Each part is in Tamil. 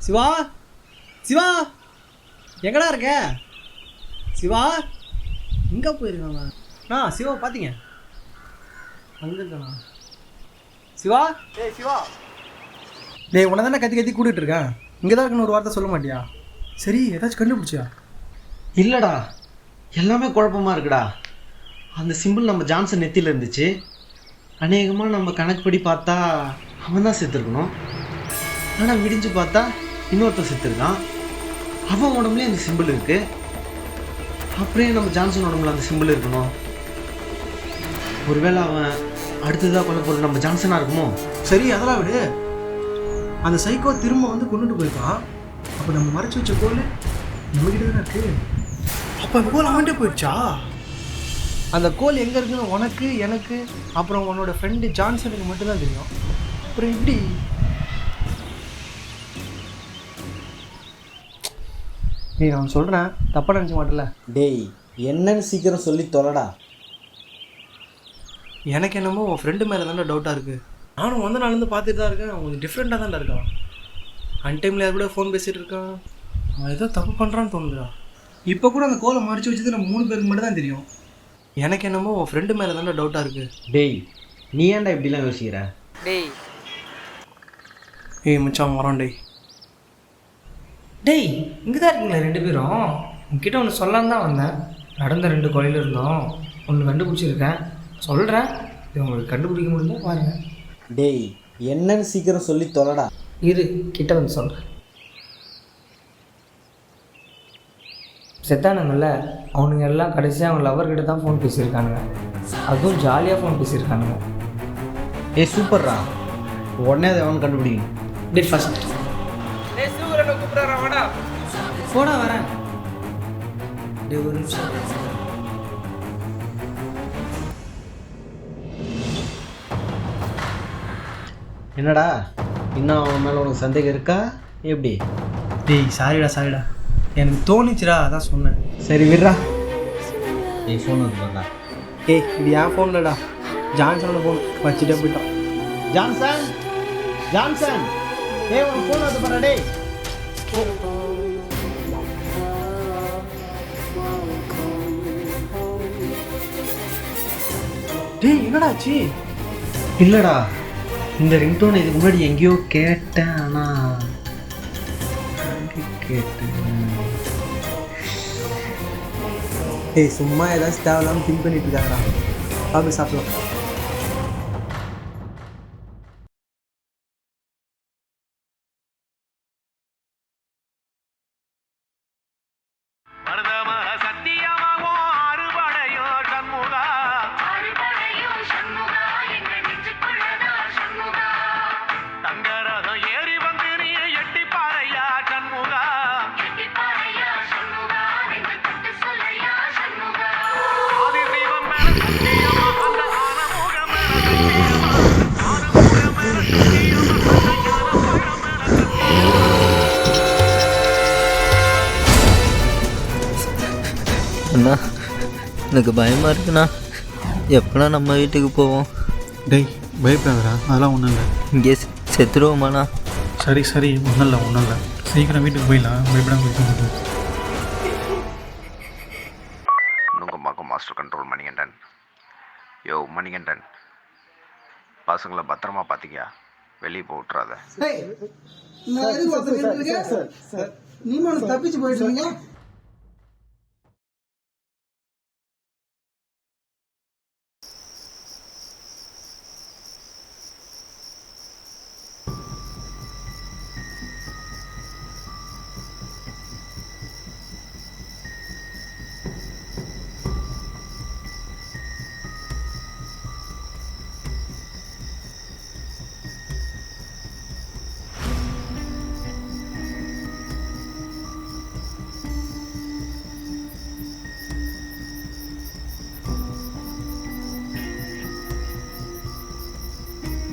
சிவா சிவா எங்கடா இருக்க சிவா? எங்கே போயிருக்காங்க? சிவா பார்த்தீங்க அங்கே இருக்காண்ணா. சிவா சிவா டேய் உன்னை தானே கத்தி கத்தி கூட்டிகிட்டு இருக்கேன். இங்கே தான் இருக்குன்னு ஒரு வார்த்தை சொல்ல மாட்டியா? சரி ஏதாச்சும் கண்டுபிடிச்சியா? இல்லைடா, எல்லாமே குழப்பமாக இருக்குடா. அந்த சிம்பிள் நம்ம ஜான்சன் நெத்தியில் இருந்துச்சு. அநேகமாக நம்ம கணக்குப்படி பார்த்தா அவன் தான் செத்துருக்கணும். ஆனால் விடிஞ்சு பார்த்தா இன்னொருத்தன் செத்துருக்கான். அவன் உடம்புலேயே அந்த சிம்பிள் இருக்குது. அப்படியே நம்ம ஜான்சன் உடம்புல அந்த சிம்பிள் இருக்கணும். ஒருவேளை அவன் அடுத்ததாக கொல்ல போகிற நம்ம ஜான்சனாக இருக்குமோ? சரி அதெல்லாம் விடு. அந்த சைக்கோ திரும்ப வந்து கொண்டுட்டு போயிருக்கான். அப்போ நம்ம மறைச்சி வச்ச கோல் நம்மகிட்ட தானே இருக்கு. அப்போ அந்த கோல் அவன்கிட்ட போயிடுச்சா? அந்த கோல் எங்கே இருக்குன்னு உனக்கு எனக்கு அப்புறம் உன்னோட ஃப்ரெண்டு ஜான்சனுக்கு மட்டும்தான் தெரியும். அப்புறம் எப்படி? டேய் நான் சொல்கிறேன், தப்பாக நினச்ச மாட்டல? டேய் என்னன்னு சீக்கிரம் சொல்லி தொலைடா. எனக்கு என்னமோ உன் ஃப்ரெண்டு மேலே தானே டவுட்டாக இருக்குது. நானும் வந்த நாள்லேருந்து பார்த்துட்டு தான் இருக்கேன். அவன் டிஃப்ரெண்ட்டாக தான்டா இருக்கான். அன்டைமில் யார் கூட ஃபோன் பேசிகிட்டு இருக்கான். அவன் ஏதோ தப்பு பண்ணுறான்னு தோணுதுடா. இப்போ கூட அந்த கோலை மறைச்சி வச்சது நம்ம 3 பேருக்கு மட்டும் தான் தெரியும். எனக்கு என்னமோ உன் ஃப்ரெண்டு மேலே தானே டவுட்டாக இருக்குது. டேய் நீ ஏன்டா இப்படிலாம் யோசிக்கிற? டேய் ஏய் மச்சான் வரான். டேய் இங்கே தான் இருக்கீங்களா 2 பேரும்? உங்ககிட்ட ஒன்று சொல்லலான்னு தான் வந்தேன். நடந்த 2 கொலையில் இருந்தோம். ஒன்று கண்டுபிடிச்சிருக்கேன், சொல்கிறேன். இது உங்களுக்கு கண்டுபிடிக்க முடியல பாருங்கள். டேய் என்னன்னு சீக்கிரம் சொல்லி தொலைடா. இரு கிட்ட வந்து சொல்கிறேன். செத்தானுங்கள்ல அவனுங்க எல்லாம் கடைசியாக அவங்க லவர்கிட்ட தான் ஃபோன் பேசியிருக்கானுங்க. அதுவும் ஜாலியாக ஃபோன் பேசியிருக்கானுங்க. ஏய் சூப்பர்ரா, உடனே அதை அவன் கண்டுபிடிக்கணும். டே ஃபஸ்ட் போடா வரேன். டே ஒரு நிமிஷம். என்னடா இன்னும் அவன் மேலே உனக்கு சந்தேகம் இருக்கா எப்படி? டேய் சாரிடா எனக்கு தோணுச்சுடா, அதான் சொன்னேன். சரி விட்றா. ஏய் ஃபோன் வந்துடா. ஏய் இது என் ஃபோன்லடா, ஜான்சனோட ஃபோன் வச்சுட்டே போயிட்டான். ஜான்சன் ஜான்சன் ஏய் உனக்கு ஃபோன் வந்து பாரு. டேய் டேய் என்னடா ஆச்சு? இல்லைடா, இந்த ரிங்டோன் இதுக்கு முன்னாடி எங்கேயோ கேட்டேன். ஆனால் கேட்டேன். டேய் சும்மா ஏதாச்சும் தேவையில்லாமல் திங்க் பண்ணிட்டு இருக்காங்கடா. பாபு சாப்பிடலாம். அண்ணா எனக்கு பயமாக இருக்குண்ணா. எப்போனா நம்ம வீட்டுக்கு போவோம்? டேய் பயப்படாதடா, அதெல்லாம் ஒன்றும் இல்லை. இங்கே செத்துருவோமாண்ணா? சரி ஒன்றும் இல்லை. சீக்கிரம் வீட்டுக்கு போயிடலாம், பயப்படாம போயிட்டு. Nungambakkam master control Manikandan. யோ மணிகண்டன், பசங்களை பத்திரமா பார்த்திக்கியா, வெளியே போய் விட்றாத. தப்பிச்சு போயிட்டு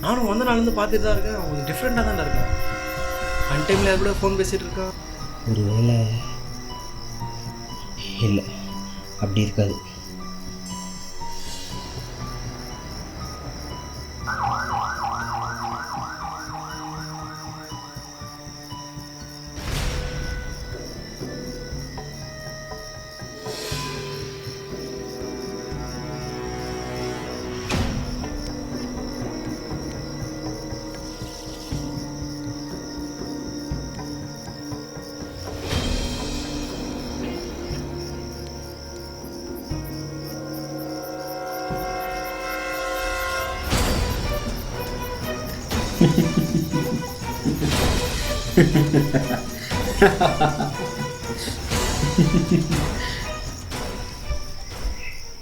நானும் வந்த நாள்லேருந்து பார்த்துட்டு தான் இருக்கேன். அவங்க டிஃப்ரெண்ட்டாக தான் இருக்கான். அன்டைமில் யார் கூட ஃபோன் பேசிகிட்டு இருக்கான். ஒரு வேளை இல்லை, அப்படி இருக்காது.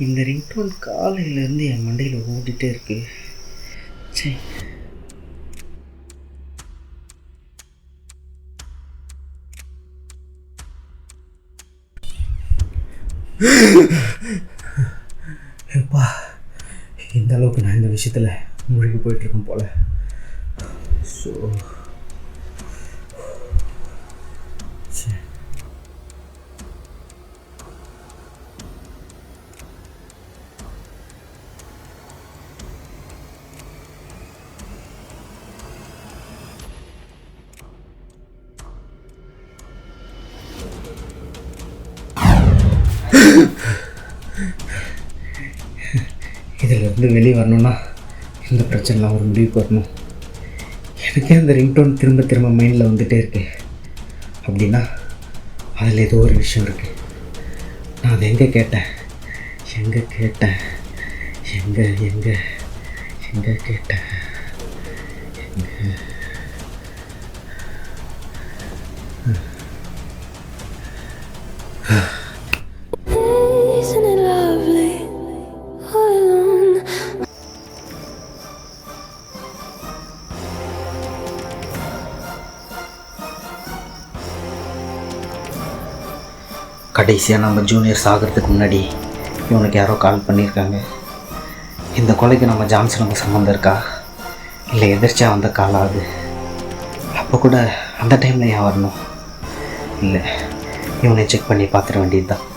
இந்த ரிங்டோன் காலையிலேருந்து என் மண்டையில் ஓடிட்டே இருக்கு. சரி, எப்பா, இந்த அளவுக்கு நான் இந்த விஷயத்தில் மூழ்கி போயிட்டுருக்கேன் போல. ஸோ சரி, இதிலிருந்து வெளியே வரணும்னா இந்த பிரச்சனைலாம் ஒரு முடிவுக்கு வரணும். எனக்கே அந்த ரிங்டோன் திரும்ப திரும்ப மைண்டில் வந்துகிட்டே இருக்கு. அப்படின்னா அதில் ஏதோ ஒரு விஷயம் இருக்குது. நான் அதை எங்கே கேட்டேன் எங்கே கேட்டேன் Isn't it lovely all alone? கடைசியாக நம்ம ஜூனியர்ஸ் ஆகிறதுக்கு முன்னாடி இவனுக்கு யாரோ கால் பண்ணியிருக்காங்க. இந்த கொலைக்கு நம்ம ஜான்சனுக்கு சம்மந்தம் இருக்கா இல்லை எதிர்ச்சியாக வந்த காலா அது? அப்போ கூட அந்த டைமில் ஏன் வரணும்? இல்லை, இவனை செக் பண்ணி பார்த்துட வேண்டியது தான்.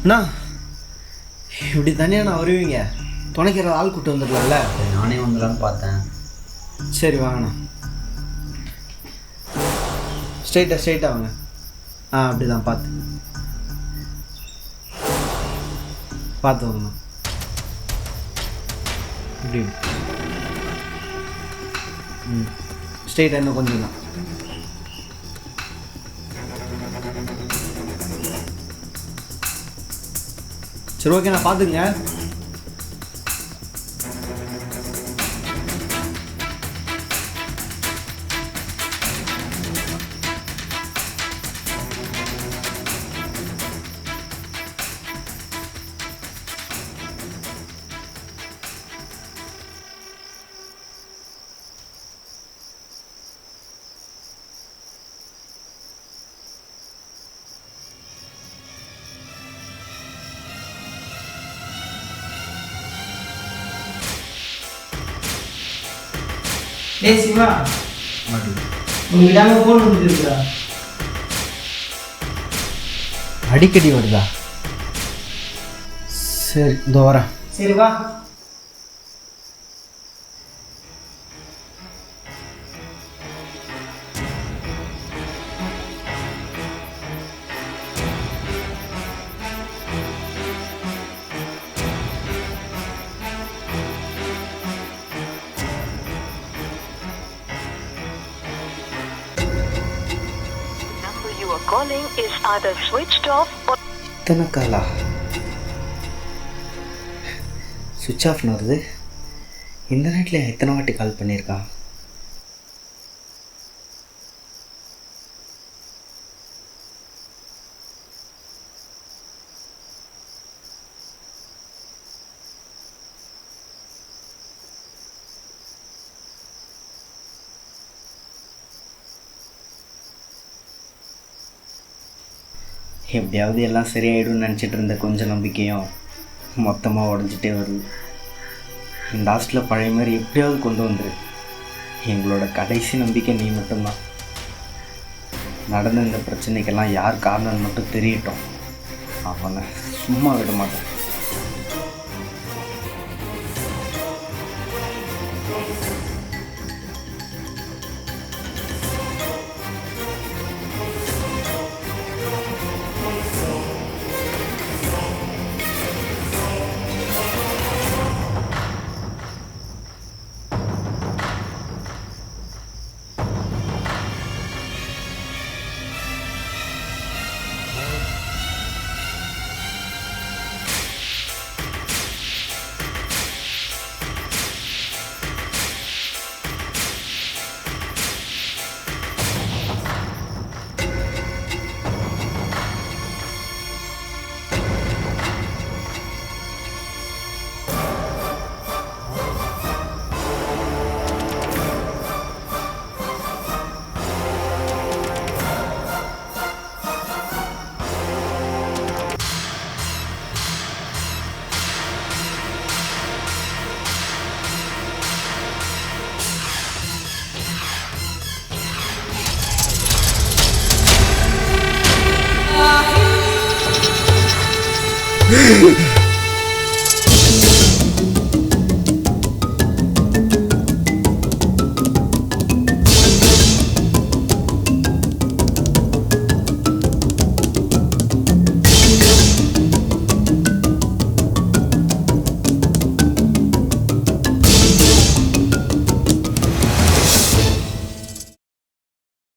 அண்ணா, இப்படி தனியாக நான் வருவீங்க, துணைக்கிற ஆள் கூட்டு வந்துடலாம்ல? நானே வந்துடலான்னு பார்த்தேன். சரி வாங்கண்ணா, ஸ்ட்ரெயிட்டாக வாங்க. அப்படி தான் பார்த்து வாங்கண்ணா. இப்படி ஸ்ட்ரெயிட்டாக இன்னும் கொஞ்சம் தான். சரி, ஓகே, நான் பார்த்துக்குங்க. டேய் சிவா, உனக்கு விடாம ஃபோன் வந்துருக்குடா. அடிக்கடி வருதா? சரி, இதோ வரேன். சரி வா. Calling is either switched off or இத்தனை காலா சுவிட்ச் ஆஃப்னு வருது. இந்த நைட்டில் எத்தனை வாட்டி கால் பண்ணியிருக்கான்? எப்படியாவது எல்லாம் சரியாயிடும்னு நினச்சிட்டு இருந்த கொஞ்சம் நம்பிக்கையும் மொத்தமாக உடஞ்சிட்டே வருது. இந்த ஹாஸ்டலில் பழைய மாதிரி எப்படியாவது கொண்டு வந்துரு. எங்களோட கடைசி நம்பிக்கை நீ மட்டும்தான். நடந்த இந்த பிரச்சனைக்கெல்லாம் யார் காரணம்னு மட்டும் தெரியட்டும், அவனை சும்மா விட மாட்டேன். போயிட்டான்